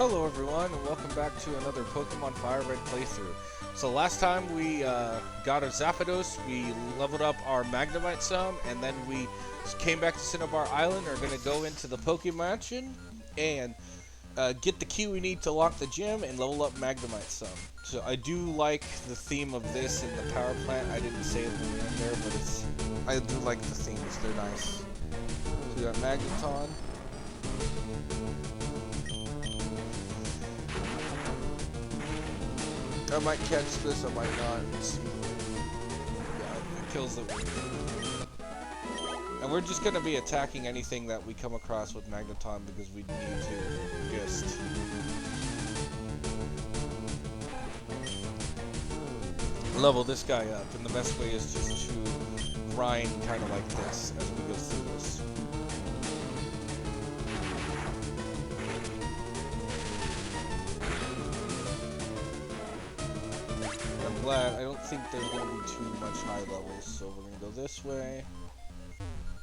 Hello everyone, and welcome back to another Pokémon Firered playthrough. So last time we got a Zapdos, we leveled up our Magnemite some, and then we came back to Cinnabar Island. We're going to go into the Poké Mansion and get the key we need to lock the gym and level up Magnemite some. So I do like the theme of this and the power plant. I didn't say it when we were in there, but I do like the themes, they're nice. So we got Magneton. I might catch this, I might not. Yeah, it kills it. And we're just going to be attacking anything that we come across with Magneton because we need to just... level this guy up. And the best way is just to grind kind of like this as we go through this. Glad. I don't think there's going to be too much high levels, so we're going to go this way.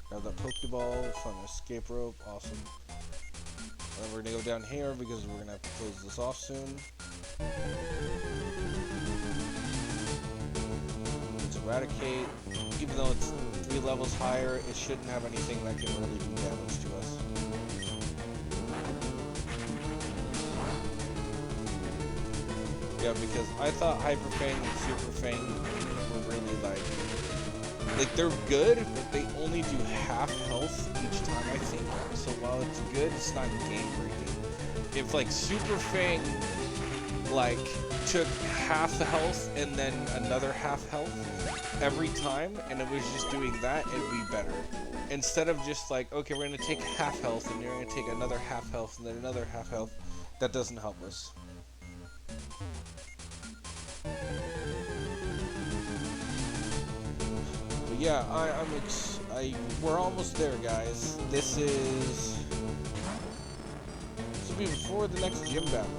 Grab that Pokeball, find an escape rope, awesome. And we're going to go down here because we're going to have to close this off soon. Let's eradicate. Even though it's 3 levels higher, it shouldn't have anything that can really do damage to us. Yeah, because I thought Hyper Fang and Super Fang were really like they're good, but they only do half health each time, I think. So while it's good, it's not game breaking. If like Super Fang like took half the health and then another half health every time, and it was just doing that, it'd be better. Instead of just like, okay, we're gonna take half health and you're gonna take another half health and then another half health, that doesn't help us. But yeah, we're almost there, guys. This will be before the next gym battle.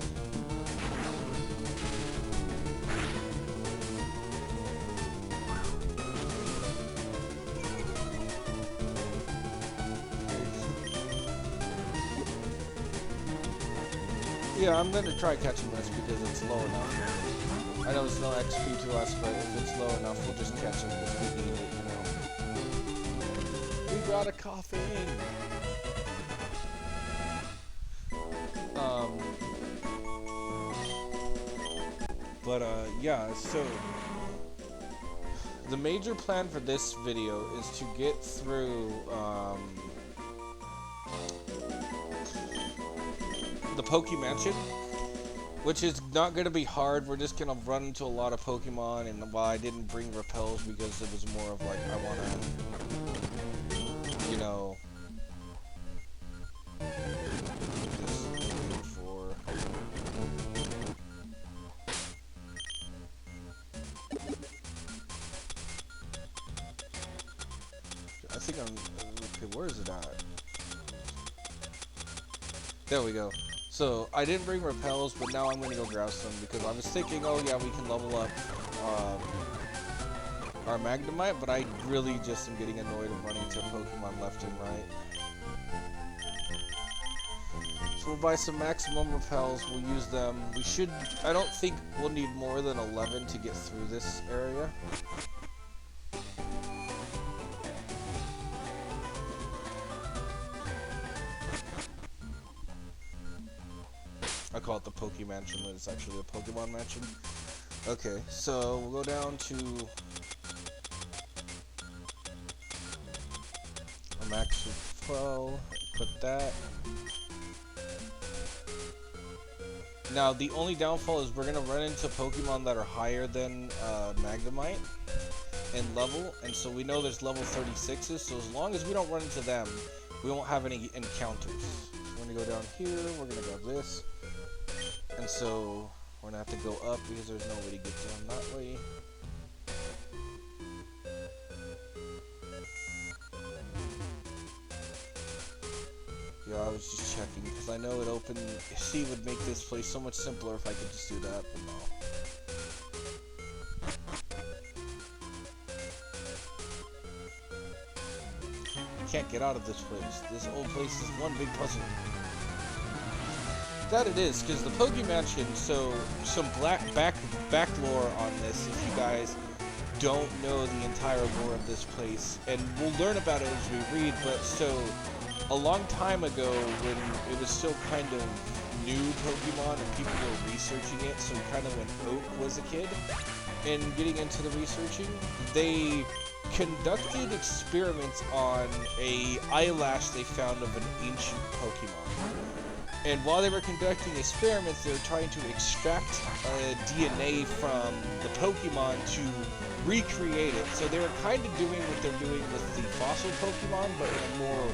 Yeah, I'm gonna try catching this because it's low enough. I know it's no XP to us, but if it's low enough, we'll just catch it because we need it, you know. We got a coffin! Yeah, so... the major plan for this video is to get through, the Poké Mansion, which is not going to be hard. We're just going to run into a lot of Pokemon, and while I didn't bring repels because it was more of like, I want to, you know, just for... I think okay, where is it at? There we go. So, I didn't bring repels, but now I'm going to go grab some, because I was thinking, oh yeah, we can level up our Magnemite, but I really just am getting annoyed of running to Pokemon left and right. So we'll buy some maximum repels, we'll use them. I don't think we'll need more than 11 to get through this area. I call it the Poké Mansion, but it's actually a Pokemon Mansion. Okay, so we'll go down to a max of 12, equip that. Now, the only downfall is we're going to run into Pokemon that are higher than Magnemite in level, and so we know there's level 36s, so as long as we don't run into them, we won't have any encounters. So we're going to go down here, we're going to grab this. And so, we're going to have to go up because there's no way to get down that way. Yeah, I was just checking because I know it opened. C would make this place so much simpler if I could just do that, but no. I can't get out of this place. This old place is one big puzzle. That it is, because the Pokemansion, so some back lore on this, if you guys don't know the entire lore of this place, and we'll learn about it as we read, but so a long time ago when it was still kind of new Pokemon and people were researching it, so kind of when Oak was a kid and getting into the researching, they conducted experiments on a eyelash they found of an ancient Pokemon. And while they were conducting experiments, they were trying to extract DNA from the Pokemon to recreate it. So they were kind of doing what they're doing with the fossil Pokemon, but in a more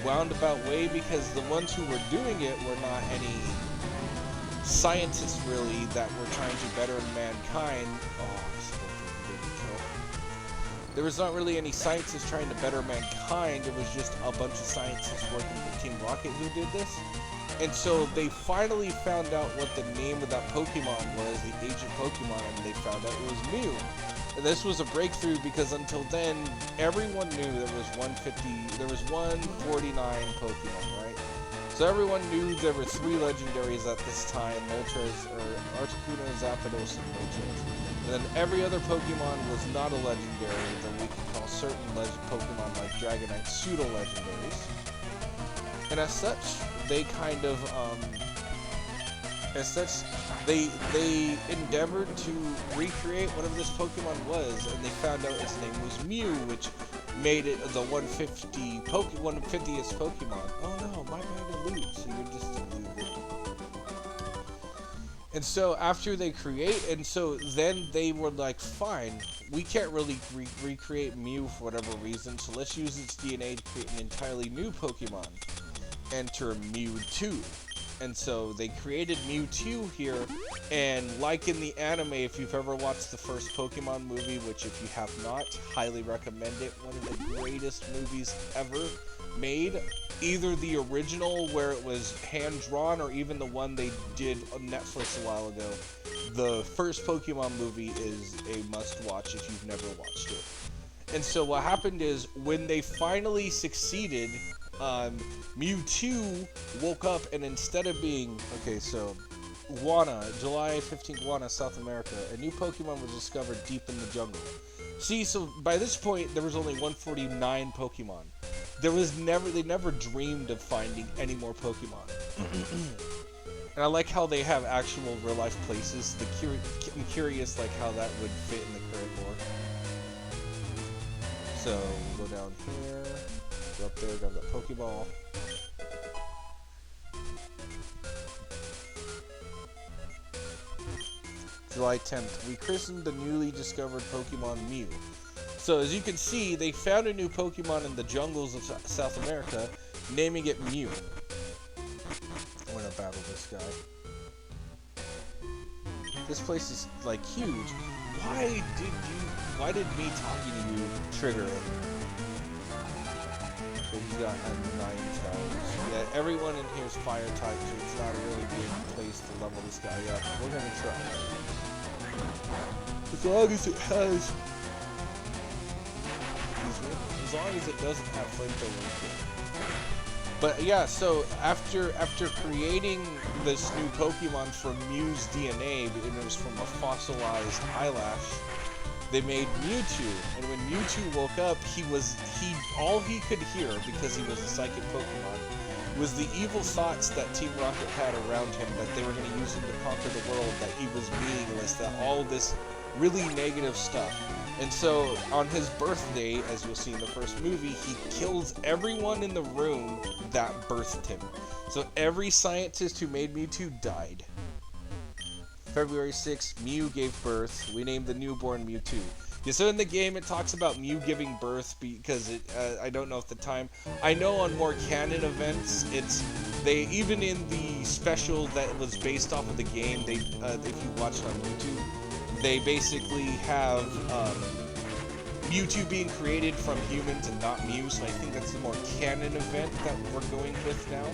roundabout way, because the ones who were doing it were not any scientists really that were trying to better mankind. There was not really any scientists trying to better mankind. It was just a bunch of scientists working for Team Rocket who did this. And so they finally found out what the name of that Pokemon was, the ancient Pokemon, and they found out it was Mew. And this was a breakthrough because until then, everyone knew there was 149 Pokemon, right? So everyone knew there were 3 legendaries at this time, Articuno, Zapdos, and Moltres. And then every other Pokemon was not a legendary, that we can call certain Pokemon like Dragonite pseudo-legendaries. And as such, they kind of, they endeavored to recreate whatever this Pokemon was, and they found out its name was Mew, which made it the 150th Pokemon. Oh no, my bad, Luke, so you're just a Luke. And so after they then they were like, fine, we can't really recreate Mew for whatever reason, so let's use its DNA to create an entirely new Pokemon. Enter Mewtwo. And so they created Mewtwo here, and like in the anime, if you've ever watched the first Pokemon movie, which if you have not, highly recommend it, one of the greatest movies ever made, either the original where it was hand-drawn, or even the one they did on Netflix a while ago. The first Pokemon movie is a must-watch if you've never watched it. And so what happened is, when they finally succeeded, Mewtwo woke up, and instead of being, Guana, July 15th, Guana, South America, a new Pokemon was discovered deep in the jungle. See, so by this point, there was only 149 Pokemon. They never dreamed of finding any more Pokemon. And I like how they have actual real-life places. I'm curious, like, how that would fit in the current lore. So, we'll go down here. Go up there, grab that Pokeball. July 10th, we christened the newly discovered Pokemon Mew. So as you can see, they found a new Pokemon in the jungles of South America, naming it Mew. I'm gonna battle this guy. This place is like huge. Why did me talking to you trigger him? He's got 9 towers. Yeah, everyone in here is fire type, so it's not a really good place to level this guy up. We're gonna try. As long as it has... As long as it doesn't have flamethrower. But yeah, so after creating this new Pokemon from Mew's DNA, and it was from a fossilized eyelash, they made Mewtwo, and when Mewtwo woke up, all he could hear, because he was a psychic Pokemon, was the evil thoughts that Team Rocket had around him, that they were going to use him to conquer the world, that he was meaningless, that all this really negative stuff. And so, on his birthday, as you'll see in the first movie, he kills everyone in the room that birthed him. So every scientist who made Mewtwo died. February 6th, Mew gave birth. We named the newborn Mewtwo. Yeah, so in the game it talks about Mew giving birth because I don't know at the time. I know on more canon events, even in the special that was based off of the game, if you watched on YouTube, they basically have Mewtwo being created from humans and not Mew, so I think that's the more canon event that we're going with now.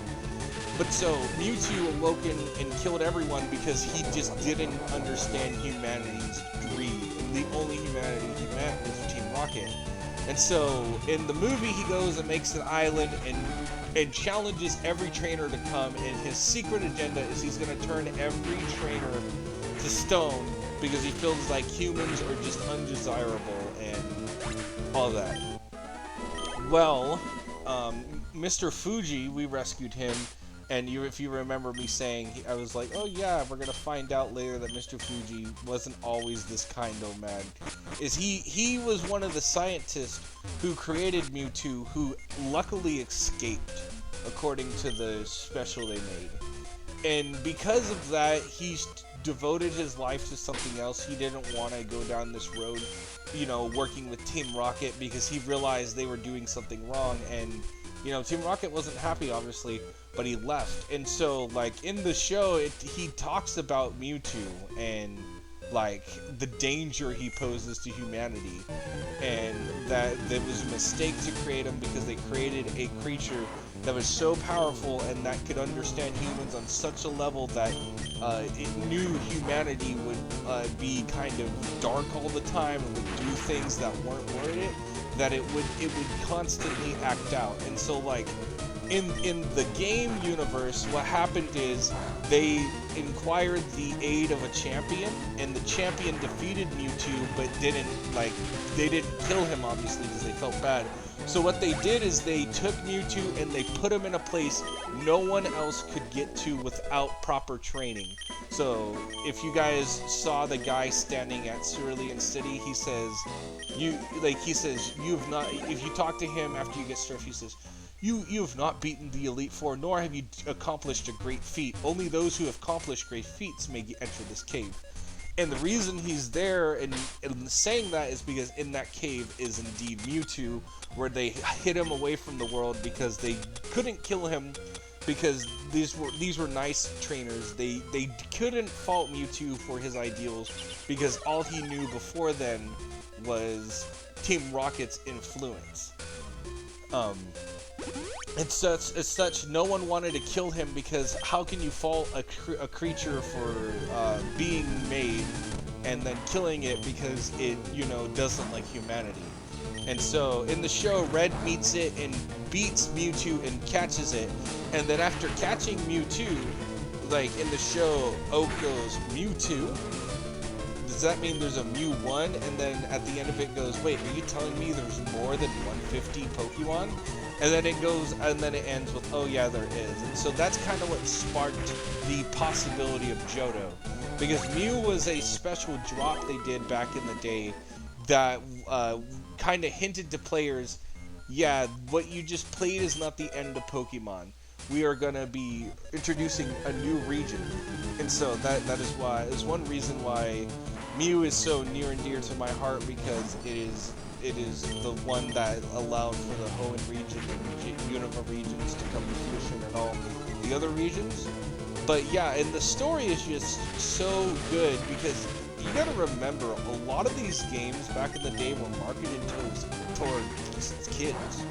But so, Mewtwo awoken and killed everyone because he just didn't understand humanity's greed. The only humanity he met was Team Rocket. And so in the movie, he goes and makes an island and challenges every trainer to come. And his secret agenda is he's going to turn every trainer to stone because he feels like humans are just undesirable and all that. Well, Mr. Fuji, we rescued him. And if you remember me saying, I was like, oh yeah, we're gonna find out later that Mr. Fuji wasn't always this kind of man. He was one of the scientists who created Mewtwo, who luckily escaped, according to the special they made. And because of that, he's devoted his life to something else. He didn't want to go down this road, you know, working with Team Rocket, because he realized they were doing something wrong, and you know, Team Rocket wasn't happy, obviously, but he left. And so, like, in the show, he talks about Mewtwo and, like, the danger he poses to humanity. And that it was a mistake to create him because they created a creature that was so powerful and that could understand humans on such a level that it knew humanity would be kind of dark all the time and would do things that weren't worth it. That it would constantly act out. And so, like, in the game universe, what happened is they inquired the aid of a champion, and the champion defeated Mewtwo, but they didn't kill him, obviously, because they felt bad. So what they did is they took Mewtwo and they put him in a place no one else could get to without proper training. So if you guys saw the guy standing at Cerulean City, he says, you've not, if you talk to him after you get Surf, he says, you have not beaten the Elite Four, nor have you accomplished a great feat. Only those who have accomplished great feats may enter this cave. And the reason he's there and saying that is because in that cave is indeed Mewtwo, where they hid him away from the world because they couldn't kill him, because these were nice trainers. They couldn't fault Mewtwo for his ideals because all he knew before then was Team Rocket's influence. As such, no one wanted to kill him because how can you fault a creature for being made and then killing it because it, you know, doesn't like humanity? And so in the show, Red meets it and beats Mewtwo and catches it. And then after catching Mewtwo, like in the show, Oak goes, Mewtwo? Does that mean there's a Mew 1? And then at the end of it goes, wait, are you telling me there's more than 150 Pokemon? And then it goes, and then it ends with, oh yeah, there is. And so that's kind of what sparked the possibility of Johto. Because Mew was a special drop they did back in the day that kind of hinted to players, yeah, what you just played is not the end of Pokemon. We are going to be introducing a new region. And so that is why, is one reason why Mew is so near and dear to my heart, because it is the one that allowed for the Hoenn region and Unova regions to come to fruition and all the other regions. But yeah, and the story is just so good because you gotta remember, a lot of these games back in the day were marketed towards kids,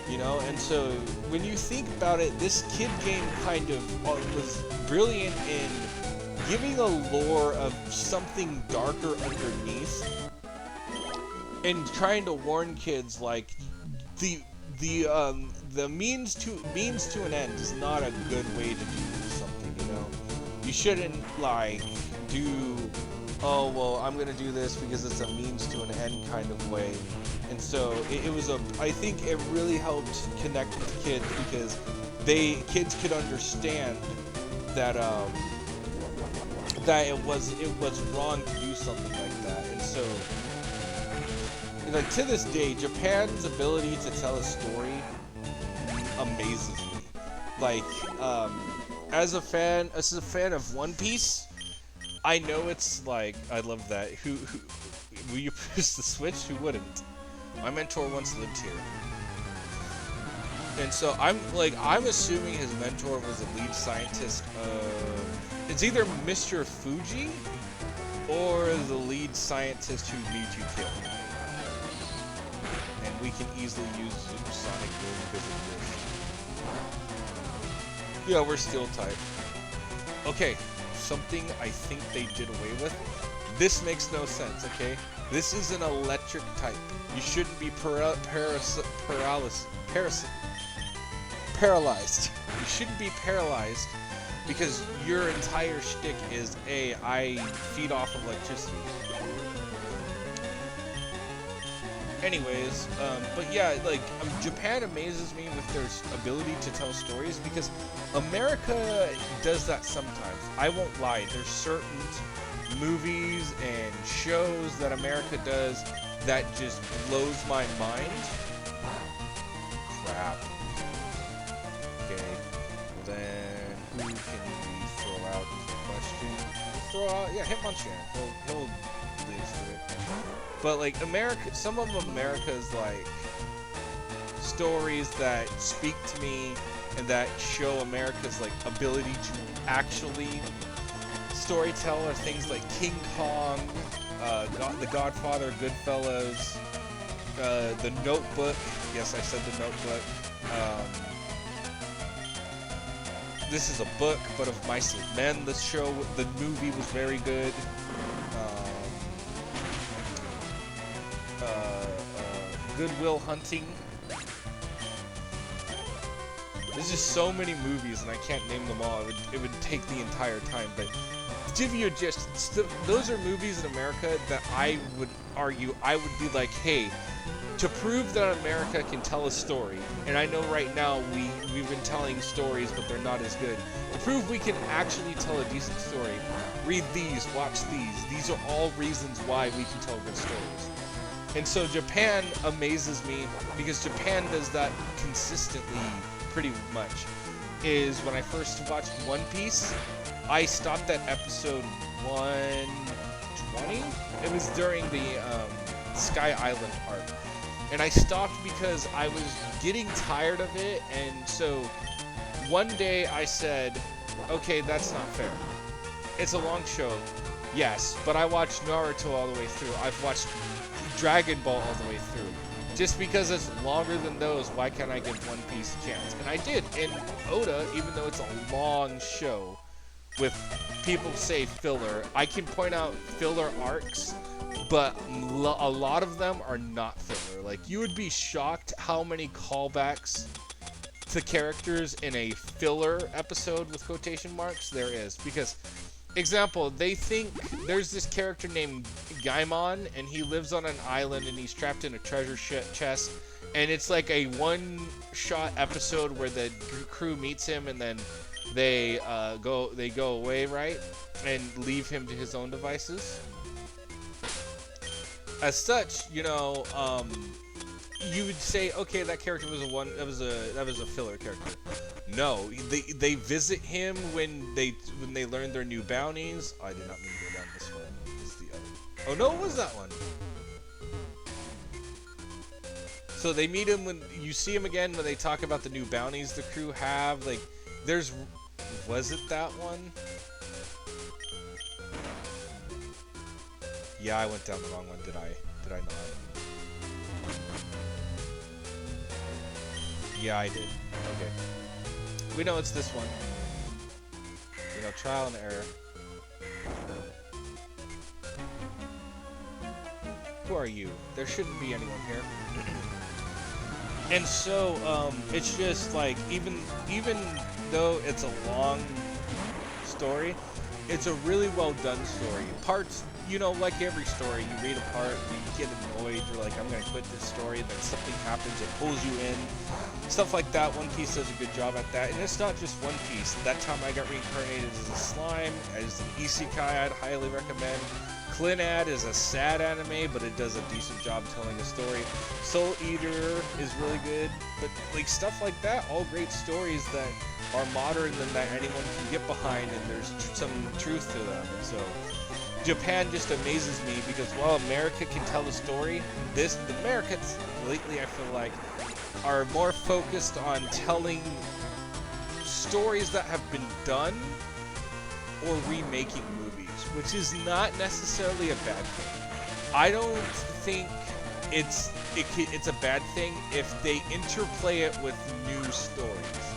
you know? And so when you think about it, this kid game kind of was brilliant in giving a lore of something darker underneath and trying to warn kids, like, the means to an end is not a good way to do something, you know? You shouldn't, like, do, oh, well, I'm gonna do this because it's a means to an end kind of way. And so it was I think it really helped connect with kids because kids could understand that that it was wrong to do something like that. And so, like, to this day, Japan's ability to tell a story amazes me. Like, as a fan of One Piece, I know it's like, I love that. Who will you push the Switch? Who wouldn't? My mentor once lived here. And so I'm assuming his mentor was a lead scientist of, it's either Mr. Fuji or the lead scientist who Mewtwo killed. And we can easily use Sonic Boom because of this. Yeah, we're Steel type. Okay, something I think they did away with. This makes no sense, okay? This is an electric type. You shouldn't be paralyzed. You shouldn't be paralyzed because your entire shtick is, I feed off of electricity. Anyways, but yeah, like, Japan amazes me with their ability to tell stories because America does that sometimes. I won't lie, there's certain movies and shows that America does that just blows my mind. Crap. Okay, then who can we throw out is the question. Throw out, yeah, Hitmonchan. He'll lead us to it. But like some of America's like stories that speak to me and that show America's like ability to actually storytell are things like King Kong, The Godfather, Goodfellas, The Notebook. Yes, I said The Notebook. This is a book, but of Mice and Men. The movie was very good. Good Will Hunting. There's just so many movies, and I can't name them all. It would take the entire time, but to give you a gist, those are movies in America that I would argue I would be like, hey, to prove that America can tell a story, and I know right now we've been telling stories, but they're not as good. To prove we can actually tell a decent story, read these, watch these. These are all reasons why we can tell good stories. And so Japan amazes me because Japan does that consistently pretty much. Is when I first watched One Piece, I stopped at episode 120. It was during the Sky Island arc. And I stopped because I was getting tired of it, and so one day I said, okay, that's not fair. It's a long show, yes, but I watched Naruto all the way through. I've watched Dragon Ball all the way through. Just because it's longer than those, why can't I give One Piece a chance? And I did. And Oda, even though it's a long show with people say filler, I can point out filler arcs, but a lot of them are not filler. Like, you would be shocked how many callbacks to characters in a filler episode with quotation marks there is. Because, example, they think there's this character named Gaimon, and he lives on an island, and he's trapped in a treasure chest, and it's like a one-shot episode where the crew meets him, and then they go away, right, and leave him to his own devices. As such, you know, you would say, okay, that character was that was a filler character. No, they visit him when they learn their new bounties. Oh, I did not mean to go down this one. It's the other. Oh no, it was that one. So they meet him when you see him again when they talk about the new bounties the crew have. Like, was it that one? Yeah, I went down the wrong one. Did I not? Yeah, I did. Okay. We know it's this one. You know, trial and error. Who are you? There shouldn't be anyone here. And so, it's just like, even though it's a long story, it's a really well done story. Parts, you know, like every story, you read a part, you get annoyed, you're like, I'm gonna quit this story, then something happens, it pulls you in. Stuff like that. One Piece does a good job at that. And it's not just One Piece. That time I got reincarnated as a slime, as an isekai, I'd highly recommend. Clinad is a sad anime, but it does a decent job telling a story. Soul Eater is really good. But like stuff like that, all great stories that are modern and that anyone can get behind, and there's some truth to them. And so Japan just amazes me because while America can tell a story, the Americans lately, I feel like, are more focused on telling stories that have been done or remaking movies, which is not necessarily a bad thing. I don't think it's a bad thing if they interplay it with new stories.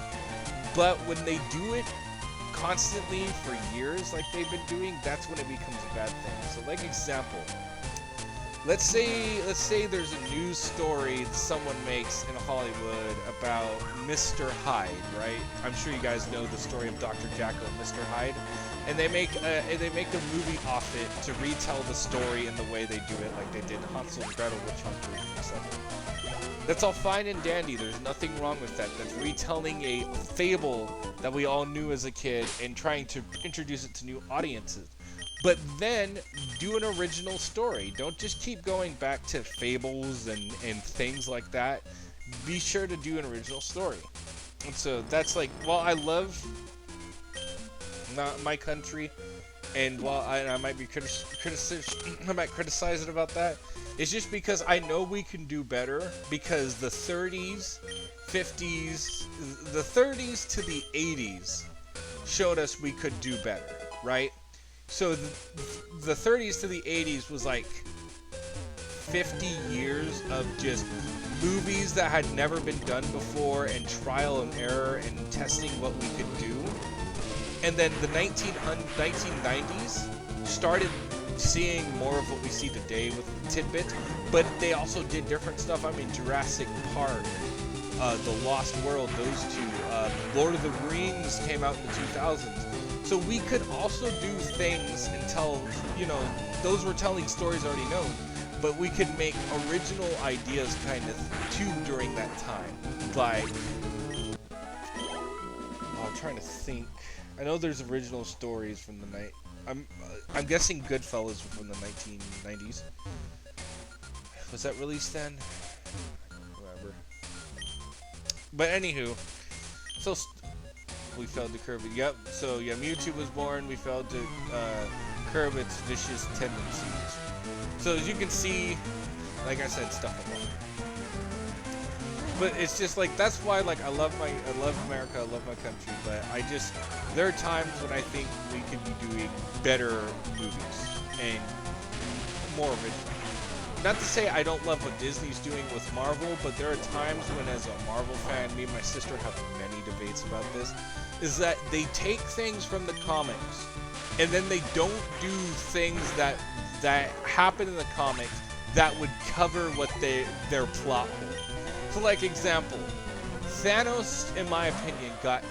But when they do it constantly for years like they've been doing, that's when it becomes a bad thing. So like example, let's say there's a news story that someone makes in Hollywood about Mr. Hyde, right? I'm sure you guys know the story of Dr. Jekyll and Mr. Hyde, and they make a movie off it to retell the story in the way they do it, like they did Hansel and Gretel Witch Hunters and stuff. That's all fine and dandy. There's nothing wrong with that. That's retelling a fable that we all knew as a kid and trying to introduce it to new audiences. But then do an original story. Don't just keep going back to fables and things like that. Be sure to do an original story. And so that's like, while I love not my country, and while I might be I might criticize it about that, it's just because I know we can do better, because the 30s, 50s, the 30s to the 80s showed us we could do better, right? So the 30s to the 80s was like 50 years of just movies that had never been done before and trial and error and testing what we could do. And then the 1990s started seeing more of what we see today with tidbits, but they also did different stuff. I mean, Jurassic Park, The Lost World, those two. Lord of the Rings came out in the 2000s. So we could also do things and tell, those were telling stories already known, but we could make original ideas kind of too during that time. Like, I'm trying to think. I know there's original stories from the night. I'm guessing Goodfellas was from the 1990s. Was that released then? Whatever. But anywho, so we failed to curb it. Yep. So yeah, Mewtwo was born. We failed to curb its vicious tendencies. So as you can see, like I said, stuff like that. But it's just like, that's why, like, I love America, I love my country, but there are times when I think we could be doing better movies and more original. Not to say I don't love what Disney's doing with Marvel, but there are times when, as a Marvel fan, me and my sister have many debates about this, is that they take things from the comics, and then they don't do things that happen in the comics that would cover what their plot hole. So, like, example, Thanos, in my opinion, got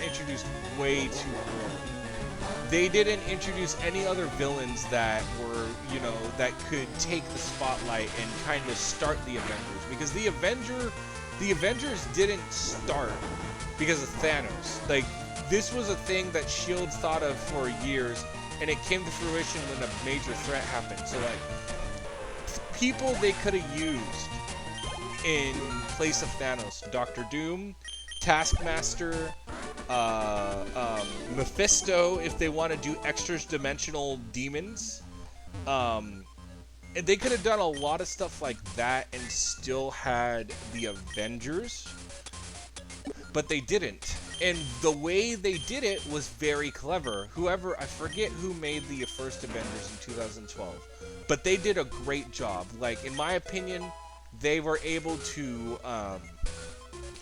introduced way too early. They didn't introduce any other villains that were, that could take the spotlight and kind of start the Avengers. Because the Avengers didn't start because of Thanos. Like, this was a thing that S.H.I.E.L.D. thought of for years, and it came to fruition when a major threat happened. So, like, people they could have used in place of Thanos: Doctor Doom, Taskmaster, Mephisto, if they want to do extra-dimensional demons. And they could have done a lot of stuff like that and still had the Avengers, but they didn't. And the way they did it was very clever. I forget who made the first Avengers in 2012, but they did a great job. Like, in my opinion, they were able to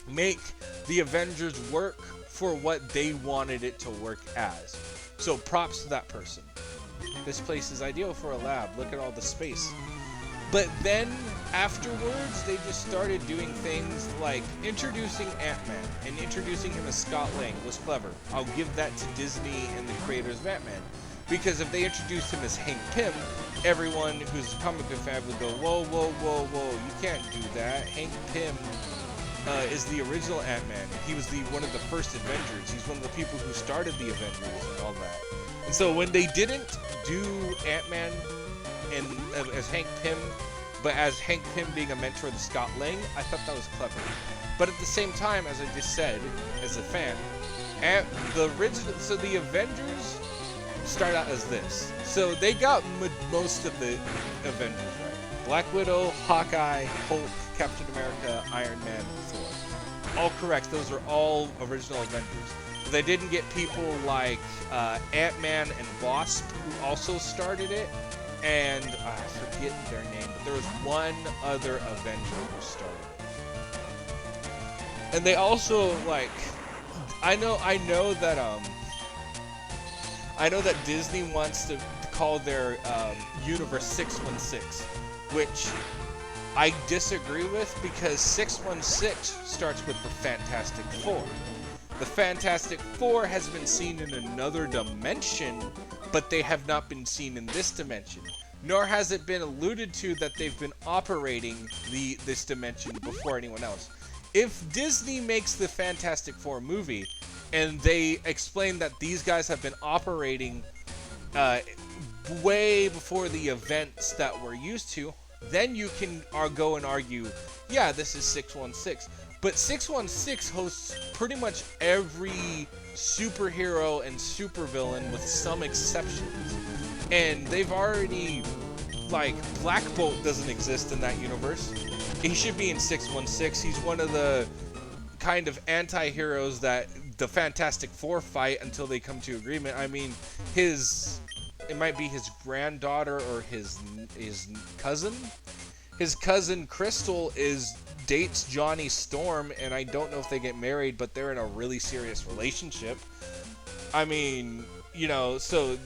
make the Avengers work for what they wanted it to work as. So props to that person. This place is ideal for a lab. Look at all the space. But then, afterwards, they just started doing things like introducing Ant-Man and introducing him as Scott Lang was clever. I'll give that to Disney and the creators of Ant-Man. Because if they introduced him as Hank Pym, everyone who's a comic book fan would go, whoa, whoa, whoa, whoa, you can't do that. Hank Pym is the original Ant-Man. He was one of the first Avengers. He's one of the people who started the Avengers and all that. And so when they didn't do Ant-Man as Hank Pym, but as Hank Pym being a mentor to Scott Lang, I thought that was clever. But at the same time, as I just said, as a fan, the Avengers start out as this. So they got most of the Avengers right. Black Widow, Hawkeye, Hulk, Captain America, Iron Man, and Thor. All correct. Those are all original Avengers. But they didn't get people like Ant-Man and Wasp, who also started it. And I forget their name, but there was one other Avenger who started it. And they also, like, I know that Disney wants to call their universe 616, which I disagree with because 616 starts with the Fantastic Four. The Fantastic Four has been seen in another dimension, but they have not been seen in this dimension. Nor has it been alluded to that they've been operating this dimension before anyone else. If Disney makes the Fantastic Four movie, and they explain that these guys have been operating way before the events that we're used to, then you can go and argue, yeah, this is 616. But 616 hosts pretty much every superhero and supervillain with some exceptions. And they've already, like, Black Bolt doesn't exist in that universe. He should be in 616. He's one of the kind of anti-heroes that the Fantastic Four fight until they come to agreement. I mean, it might be his granddaughter or his cousin. His cousin Crystal dates Johnny Storm, and I don't know if they get married, but they're in a really serious relationship. I mean, you know, so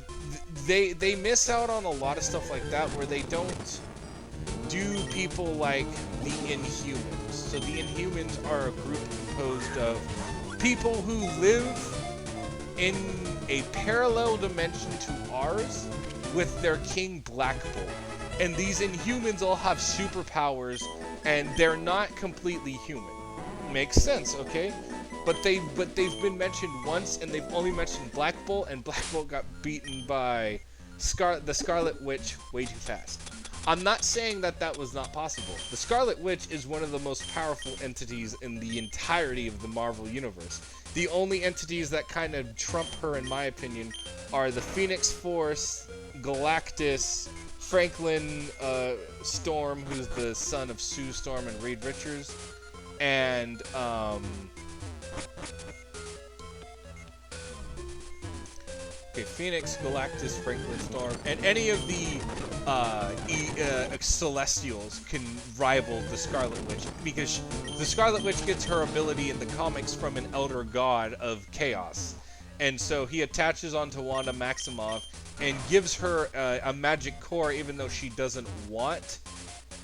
they miss out on a lot of stuff like that where they don't do people like the Inhumans. So the Inhumans are a group composed of people who live in a parallel dimension to ours with their king Black Bolt. And these Inhumans all have superpowers, and they're not completely human. Makes sense, okay? But they've been mentioned once, and they've only mentioned Black Bolt, and Black Bolt got beaten by the Scarlet Witch way too fast. I'm not saying that was not possible. The Scarlet Witch is one of the most powerful entities in the entirety of the Marvel Universe. The only entities that kind of trump her, in my opinion, are the Phoenix Force, Galactus, Franklin Storm, who's the son of Sue Storm and Reed Richards, and Phoenix, Galactus, Franklin Storm, and any of the Celestials can rival the Scarlet Witch, because the Scarlet Witch gets her ability in the comics from an elder god of chaos. And so he attaches onto Wanda Maximoff and gives her a magic core, even though she doesn't want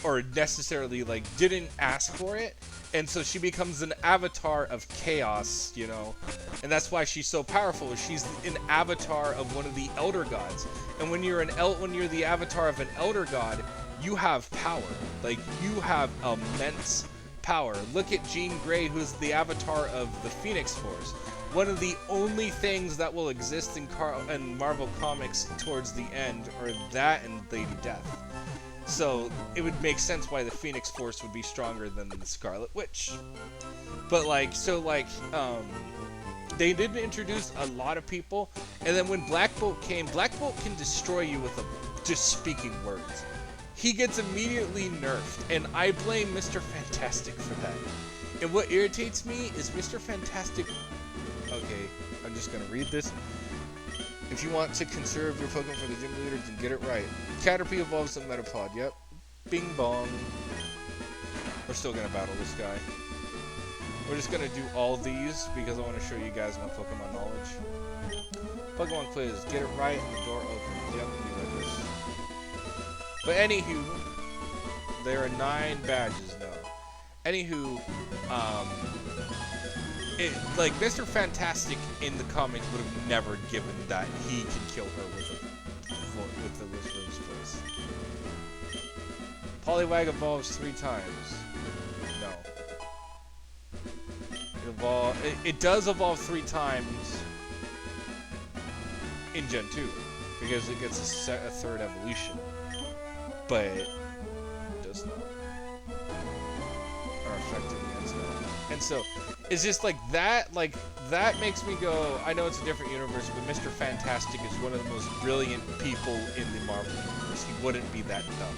or necessarily didn't ask for it. And so she becomes an avatar of chaos, you know, and that's why she's so powerful. She's an avatar of one of the elder gods, and when you're the avatar of an elder god, you have power. You have immense power. Look at Jean Grey, who's the avatar of the Phoenix Force. One of the only things that will exist in Marvel Comics towards the end are that and Lady Death. So it would make sense why the Phoenix Force would be stronger than the Scarlet Witch. But they did introduce a lot of people, and then when Black Bolt came, Black Bolt can destroy you with just speaking words. He gets immediately nerfed, and I blame Mr. Fantastic for that. And what irritates me is Mr. Fantastic... Okay, I'm just gonna read this. If you want to conserve your Pokemon for the gym leader, then get it right. Caterpie evolves a Metapod, yep. Bing bong. We're still gonna battle this guy. We're just gonna do all these because I want to show you guys my Pokemon knowledge. Pokemon quiz, get it right and the door opens. Yep, be like this. But anywho, there are 9 badges now. Anywho, Mr. Fantastic in the comics would have never given that he can kill her with the Whisperer's Place. Poliwag evolves 3 times. No. It does evolve 3 times in Gen 2 because it gets a 3rd evolution, but it does not. Are affected against no. And so it's just that makes me go, I know it's a different universe, but Mr. Fantastic is one of the most brilliant people in the Marvel universe. He wouldn't be that dumb.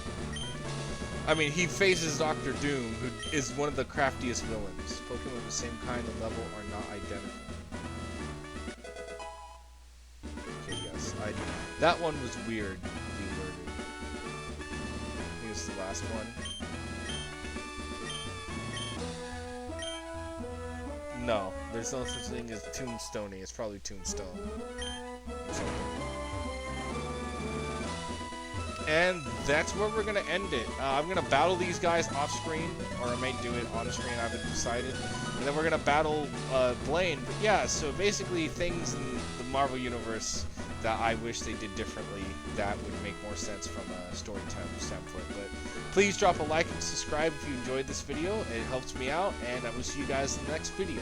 I mean, he faces Dr. Doom, who is one of the craftiest villains. Pokemon of the same kind of level are not identical. Okay, yes, that one was weird. I think it's the last one. No, there's no such thing as Tombstone. It's probably Tombstone. And that's where we're gonna end it. I'm gonna battle these guys off screen, or I might do it on screen. I haven't decided. And then we're gonna battle Blaine. But yeah, so basically things in the Marvel universe that I wish they did differently that would make more sense from a storytelling standpoint. But please drop a like and subscribe if you enjoyed this video. It helps me out, and I will see you guys in the next video.